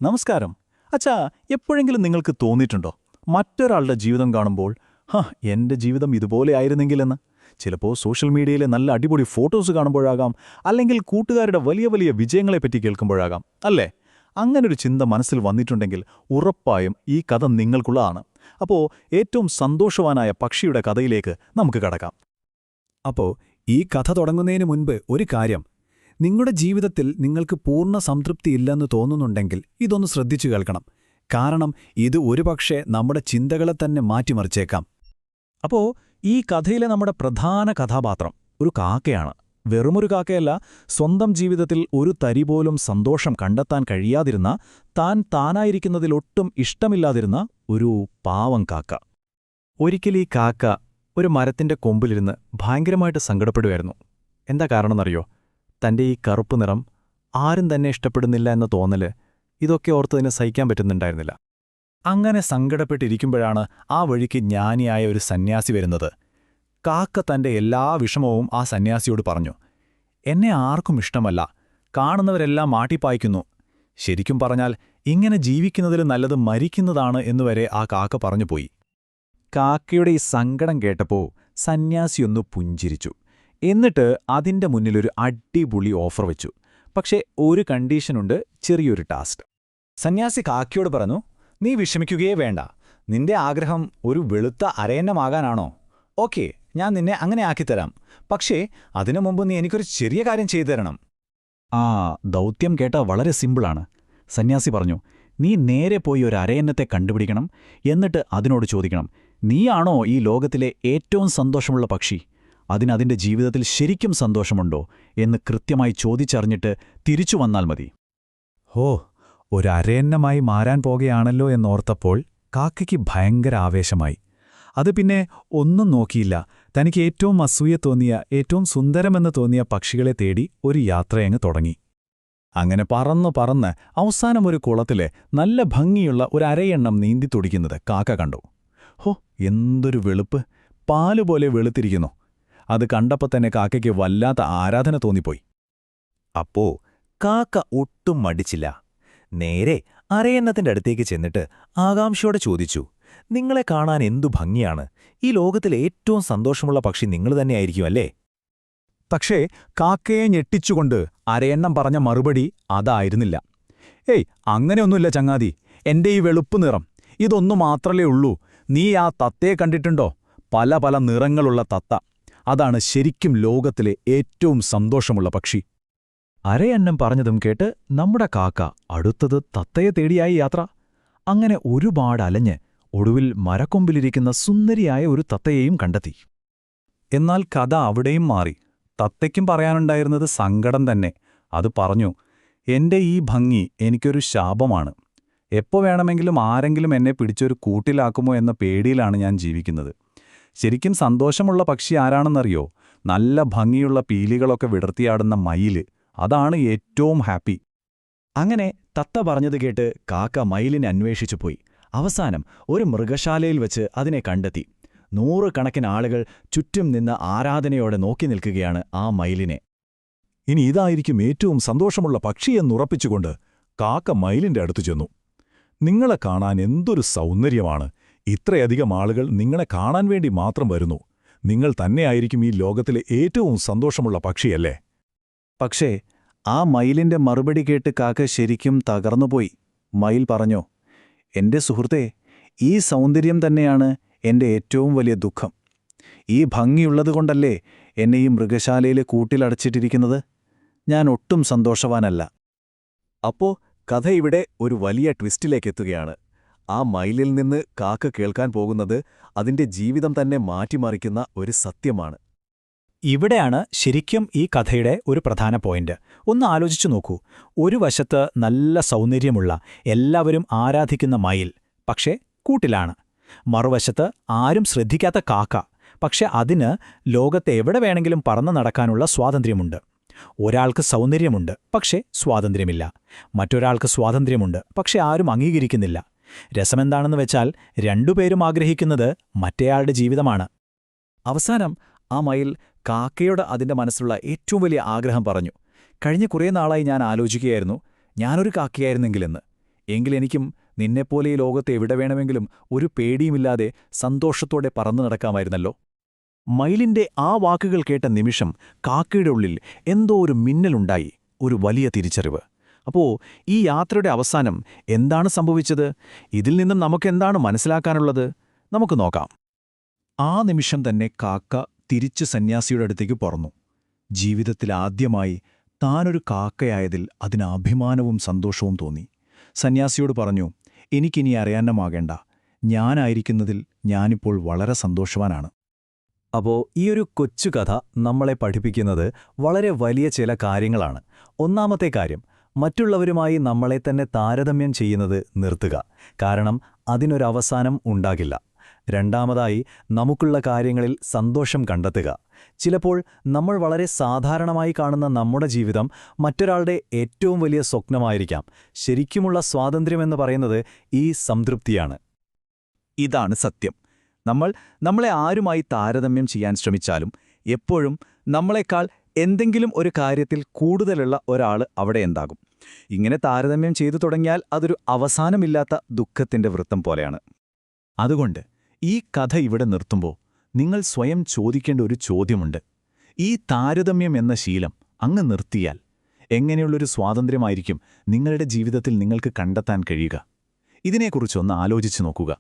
നമസ്കാരം. അച്ഛാ, എപ്പോഴെങ്കിലും നിങ്ങൾക്ക് തോന്നിയിട്ടുണ്ടോ മറ്റൊരാളുടെ ജീവിതം കാണുമ്പോൾ എന്റെ ജീവിതം ഇതുപോലെ ആയിരുന്നെങ്കിലെന്ന്? ചിലപ്പോൾ സോഷ്യൽ മീഡിയയിലെ നല്ല അടിപൊളി ഫോട്ടോസ് കാണുമ്പോഴാകാം, അല്ലെങ്കിൽ കൂട്ടുകാരുടെ വലിയ വലിയ വിജയങ്ങളെപ്പറ്റി കേൾക്കുമ്പോഴാകാം, അല്ലേ? അങ്ങനൊരു ചിന്ത മനസ്സിൽ വന്നിട്ടുണ്ടെങ്കിൽ ഉറപ്പായും ഈ കഥ നിങ്ങൾക്കുള്ളതാണ്. അപ്പോൾ ഏറ്റവും സന്തോഷവാനായ പക്ഷിയുടെ കഥയിലേക്ക് നമുക്ക് കടക്കാം. അപ്പോൾ ഈ കഥ തുടങ്ങുന്നതിന് മുൻപ് ഒരു കാര്യം, നിങ്ങളുടെ ജീവിതത്തിൽ നിങ്ങൾക്ക് പൂർണ്ണ സംതൃപ്തിയില്ലെന്ന് തോന്നുന്നുണ്ടെങ്കിൽ ഇതൊന്ന് ശ്രദ്ധിച്ചു കേൾക്കണം. കാരണം ഇത് ഒരുപക്ഷെ നമ്മുടെ ചിന്തകളെ തന്നെ മാറ്റിമറിച്ചേക്കാം. അപ്പോൾ ഈ കഥയിലെ നമ്മുടെ പ്രധാന കഥാപാത്രം ഒരു കാക്കയാണ്. വെറുമൊരു കാക്കയല്ല, സ്വന്തം ജീവിതത്തിൽ ഒരു തരി പോലും സന്തോഷം കണ്ടെത്താൻ കഴിയാതിരുന്ന, താനായിരിക്കുന്നതിലൊട്ടും ഇഷ്ടമില്ലാതിരുന്ന ഒരു പാവം കാക്ക. ഒരിക്കൽ ഈ കാക്ക ഒരു മരത്തിന്റെ കൊമ്പിലിരുന്ന് ഭയങ്കരമായിട്ട് സങ്കടപ്പെടുകയായിരുന്നു. എന്താ കാരണമെന്നറിയോ? തന്റെ ഈ കറുപ്പ് നിറം ആരും തന്നെ ഇഷ്ടപ്പെടുന്നില്ല എന്ന തോന്നല്, ഇതൊക്കെ ഓർത്തതിന് സഹിക്കാൻ പറ്റുന്നുണ്ടായിരുന്നില്ല. അങ്ങനെ സങ്കടപ്പെട്ടിരിക്കുമ്പോഴാണ് ആ വഴിക്ക് ജ്ഞാനിയായ ഒരു സന്യാസി വരുന്നത്. കാക്ക തന്റെ എല്ലാ വിഷമവും ആ സന്യാസിയോട് പറഞ്ഞു. എന്നെ ആർക്കും ഇഷ്ടമല്ല, കാണുന്നവരെല്ലാം മാട്ടിപ്പായ്ക്കുന്നു. ശരിക്കും പറഞ്ഞാൽ ഇങ്ങനെ ജീവിക്കുന്നതിൽ നല്ലത് മരിക്കുന്നതാണ് എന്നുവരെ ആ കാക്ക പറഞ്ഞുപോയി. കാക്കയുടെ ഈ സങ്കടം കേട്ടപ്പോൾ സന്യാസിയൊന്നു പുഞ്ചിരിച്ചു. എന്നിട്ട് അതിന്റെ മുന്നിലൊരു അടിപൊളി ഓഫർ വെച്ചു. പക്ഷേ ഒരു കണ്ടീഷനുണ്ട്, ചെറിയൊരു ടാസ്ക്. സന്യാസി കാക്കയോട് പറഞ്ഞു, നീ വിഷമിക്കുകയേ വേണ്ട. നിന്റെ ആഗ്രഹം ഒരു വെളുത്ത അരയന്നമാകാനാണോ? ഓക്കെ, ഞാൻ നിന്നെ അങ്ങനെ ആക്കിത്തരാം. പക്ഷേ അതിനു മുമ്പ് നീ എനിക്കൊരു ചെറിയ കാര്യം ചെയ്തു തരണം. ദൗത്യം കേട്ട വളരെ സിമ്പിളാണ്. സന്യാസി പറഞ്ഞു, നീ നേരെ പോയി ഒരു അരയന്നത്തെ കണ്ടുപിടിക്കണം. എന്നിട്ട് അതിനോട് ചോദിക്കണം, നീയാണോ ഈ ലോകത്തിലെ ഏറ്റവും സന്തോഷമുള്ള പക്ഷി? അതിന്റെ ജീവിതത്തിൽ ശരിക്കും സന്തോഷമുണ്ടോ എന്ന് കൃത്യമായി ചോദിച്ചറിഞ്ഞിട്ട് തിരിച്ചു വന്നാൽ മതി. ഒരരയന്നമായി മാറാൻ പോകുകയാണല്ലോ എന്നോർത്തപ്പോൾ കാക്കയ്ക്ക് ഭയങ്കര ആവേശമായി. അത് പിന്നെ ഒന്നും നോക്കിയില്ല. തനിക്ക് ഏറ്റവും അസൂയ തോന്നിയ, ഏറ്റവും സുന്ദരമെന്ന് തോന്നിയ പക്ഷികളെ തേടി ഒരു യാത്രയങ്ങ് തുടങ്ങി. അങ്ങനെ പറന്ന് അവസാനം ഒരു കുളത്തിലെ നല്ല ഭംഗിയുള്ള ഒരു അരയെണ്ണം നീന്തി തുടിക്കുന്നത് കാക്ക കണ്ടു. എന്തൊരു വെളുപ്പ്! പാലുപോലെ വെളുത്തിരിക്കുന്നു. അത് കണ്ടപ്പോൾ തന്നെ കാക്കയ്ക്ക് വല്ലാത്ത ആരാധന തോന്നിപ്പോയി. അപ്പോ കാക്ക ഒട്ടും മടിച്ചില്ല. നേരെ അരയന്നത്തിന്റെ അടുത്തേക്ക് ചെന്നിട്ട് ആകാംക്ഷയോടെ ചോദിച്ചു, നിങ്ങളെ കാണാൻ എന്തു ഭംഗിയാണ്! ഈ ലോകത്തിലെ ഏറ്റവും സന്തോഷമുള്ള പക്ഷി നിങ്ങൾ തന്നെയായിരിക്കും അല്ലേ? പക്ഷേ കാക്കയെ ഞെട്ടിച്ചുകൊണ്ട് അരയന്നം പറഞ്ഞ മറുപടി അതായിരുന്നില്ല. അങ്ങനെയൊന്നുമില്ല ചങ്ങാതി, എന്റെ ഈ വെളുപ്പ് നിറം ഇതൊന്നു മാത്രമേ ഉള്ളൂ. നീ ആ തത്തയെ കണ്ടിട്ടുണ്ടോ? പല പല നിറങ്ങളുള്ള തത്ത. അതാണ് ശരിക്കും ലോകത്തിലെ ഏറ്റവും സന്തോഷമുള്ള പക്ഷി. അരയന്നം പറഞ്ഞതും കേട്ട് നമ്മുടെ കാക്ക അടുത്തത് തത്തയെ തേടിയായി യാത്ര. അങ്ങനെ ഒരുപാട് അലഞ്ഞ് ഒടുവിൽ മരക്കൊമ്പിലിരിക്കുന്ന സുന്ദരിയായ ഒരു തത്തയെയും കണ്ടെത്തി. എന്നാൽ കഥ അവിടെയും മാറി. തത്തയ്ക്കും പറയാനുണ്ടായിരുന്നത് സങ്കടം തന്നെ. അത് പറഞ്ഞു, എന്റെ ഈ ഭംഗി എനിക്കൊരു ശാപമാണ്. എപ്പോ വേണമെങ്കിലും ആരെങ്കിലും എന്നെ പിടിച്ചൊരു കൂട്ടിലാക്കുമോ എന്ന പേടിയിലാണ് ഞാൻ ജീവിക്കുന്നത്. ശരിക്കും സന്തോഷമുള്ള പക്ഷി ആരാണെന്നറിയോ? നല്ല ഭംഗിയുള്ള പീലികളൊക്കെ വിടർത്തിയാടുന്ന മയില്. അതാണ് ഏറ്റവും ഹാപ്പി. അങ്ങനെ തത്ത പറഞ്ഞത് കേട്ട് കാക്ക മയിലിനെ അന്വേഷിച്ചു പോയി. അവസാനം ഒരു മൃഗശാലയിൽ വെച്ച് അതിനെ കണ്ടെത്തി. 100 കണക്കിന് ആളുകൾ ചുറ്റും നിന്ന് ആരാധനയോടെ നോക്കി നിൽക്കുകയാണ് ആ മയിലിനെ. ഇനി ഇതായിരിക്കും ഏറ്റവും സന്തോഷമുള്ള പക്ഷിയെന്നുറപ്പിച്ചുകൊണ്ട് കാക്ക മയിലിന്റെ അടുത്തു ചെന്നു. നിങ്ങളെ കാണാൻ എന്തൊരു സൗന്ദര്യമാണ്! ഇത്രയധികം ആളുകൾ നിങ്ങളെ കാണാൻ വേണ്ടി മാത്രം വരുന്നു. നിങ്ങൾ തന്നെയായിരിക്കും ഈ ലോകത്തിലെ ഏറ്റവും സന്തോഷമുള്ള പക്ഷിയല്ലേ? പക്ഷേ ആ മയിലിന്റെ മറുപടി കേട്ട് കാക്ക ശരിക്കും തകർന്നുപോയി. മയിൽ പറഞ്ഞു, എന്റെ സുഹൃത്തേ, ഈ സൗന്ദര്യം തന്നെയാണ് എന്റെ ഏറ്റവും വലിയ ദുഃഖം. ഈ ഭംഗിയുള്ളതുകൊണ്ടല്ലേ എന്നെ ഈ മൃഗശാലയിലെ കൂട്ടിലടച്ചിട്ടിരിക്കുന്നത്. ഞാൻ ഒട്ടും സന്തോഷവാനല്ല. അപ്പോ കഥ ഇവിടെ ഒരു വലിയ ട്വിസ്റ്റിലേക്കെത്തുകയാണ്. ആ മയിലിൽ നിന്ന് കാക്ക കേൾക്കാൻ പോകുന്നത് അതിന്റെ ജീവിതം തന്നെ മാറ്റിമറിക്കുന്ന ഒരു സത്യമാണ്. ഇവിടെയാണ് ശരിക്കും ഈ കഥയുടെ ഒരു പ്രധാന പോയിന്റ്. ഒന്ന് ആലോചിച്ചു നോക്കൂ. ഒരു വശത്ത് നല്ല സൗന്ദര്യമുള്ള, എല്ലാവരും ആരാധിക്കുന്ന മയിൽ, പക്ഷേ കൂട്ടിലാണ്. മറുവശത്ത് ആരും ശ്രദ്ധിക്കാത്ത കാക്ക, പക്ഷെ അതിന് ലോകത്തെ എവിടെ വേണമെങ്കിലും പറന്നു നടക്കാനുള്ള സ്വാതന്ത്ര്യമുണ്ട്. ഒരാൾക്ക് സൗന്ദര്യമുണ്ട്, പക്ഷേ സ്വാതന്ത്ര്യമില്ല. മറ്റൊരാൾക്ക് സ്വാതന്ത്ര്യമുണ്ട്, പക്ഷെ ആരും അംഗീകരിക്കുന്നില്ല. രസമെന്താണെന്ന് വെച്ചാൽ രണ്ടുപേരും ആഗ്രഹിക്കുന്നത് മറ്റേയാളുടെ ജീവിതമാണ്. അവസാനം ആ മയിൽ കാക്കയോട് അതിന്റെ മനസ്സിലുള്ള ഏറ്റവും വലിയ ആഗ്രഹം പറഞ്ഞു. കഴിഞ്ഞ കുറേ നാളായി ഞാൻ ആലോചിക്കുകയായിരുന്നു, ഞാനൊരു കാക്കയായിരുന്നെങ്കിലെന്ന്. എങ്കിലെനിക്കും നിന്നെപ്പോലെ ഈ ലോകത്ത് എവിടെ വേണമെങ്കിലും ഒരു പേടിയുമില്ലാതെ സന്തോഷത്തോടെ പറന്നു നടക്കാമായിരുന്നല്ലോ. മയിലിന്റെ ആ വാക്കുകൾ കേട്ട നിമിഷം കാക്കയുടെ ഉള്ളിൽ എന്തോ ഒരു മിന്നലുണ്ടായി, ഒരു വലിയ തിരിച്ചറിവ്. അപ്പോ ഈ യാത്രയുടെ അവസാനം എന്താണ് സംഭവിച്ചത്? ഇതിൽ നിന്നും നമുക്കെന്താണ് മനസ്സിലാക്കാനുള്ളത്? നമുക്ക് നോക്കാം. ആ നിമിഷം തന്നെ കാക്ക തിരിച്ച് സന്യാസിയുടെ അടുത്തേക്ക് പറന്നു. ജീവിതത്തിൽ ആദ്യമായി താനൊരു കാക്കയായതിൽ അതിന് അഭിമാനവും സന്തോഷവും തോന്നി. സന്യാസിയോട് പറഞ്ഞു, എനിക്കിനി അറിയാനമാകേണ്ട, ഞാനായിരിക്കുന്നതിൽ ഞാനിപ്പോൾ വളരെ സന്തോഷവാനാണ്. അപ്പോൾ ഈയൊരു കൊച്ചു കഥ നമ്മളെ പഠിപ്പിക്കുന്നത് വളരെ വലിയ ചില കാര്യങ്ങളാണ്. ഒന്നാമത്തെ കാര്യം, മറ്റുള്ളവരുമായി നമ്മളെ തന്നെ താരതമ്യം ചെയ്യുന്നത് നിർത്തുക. കാരണം അതിനൊരവസാനം ഉണ്ടാകില്ല. രണ്ടാമതായി, നമുക്കുള്ള കാര്യങ്ങളിൽ സന്തോഷം കണ്ടെത്തുക. ചിലപ്പോൾ നമ്മൾ വളരെ സാധാരണമായി കാണുന്ന നമ്മുടെ ജീവിതം മറ്റൊരാളുടെ ഏറ്റവും വലിയ സ്വപ്നമായിരിക്കാം. ശരിക്കുമുള്ള സ്വാതന്ത്ര്യമെന്ന് പറയുന്നത് ഈ സംതൃപ്തിയാണ്. ഇതാണ് സത്യം. നമ്മളെ ആരുമായി താരതമ്യം ചെയ്യാൻ ശ്രമിച്ചാലും എപ്പോഴും നമ്മളെക്കാൾ എന്തെങ്കിലും ഒരു കാര്യത്തിൽ കൂടുതലുള്ള ഒരാൾ അവിടെ ഉണ്ടാകും. ഇങ്ങനെ താരതമ്യം ചെയ്തു തുടങ്ങിയാൽ അതൊരു അവസാനമില്ലാത്ത ദുഃഖത്തിന്റെ വൃത്തം പോലെയാണ്. അതുകൊണ്ട് ഈ കഥ ഇവിടെ നിർത്തുമ്പോൾ നിങ്ങൾ സ്വയം ചോദിക്കേണ്ട ഒരു ചോദ്യമുണ്ട്. ഈ താരതമ്യം എന്ന ശീലം അങ്ങ് നിർത്തിയാൽ എങ്ങനെയുള്ളൊരു സ്വാതന്ത്ര്യമായിരിക്കും നിങ്ങളുടെ ജീവിതത്തിൽ നിങ്ങൾക്ക് കണ്ടെത്താൻ കഴിയുക? ഇതിനെക്കുറിച്ചൊന്ന് ആലോചിച്ചു നോക്കുക.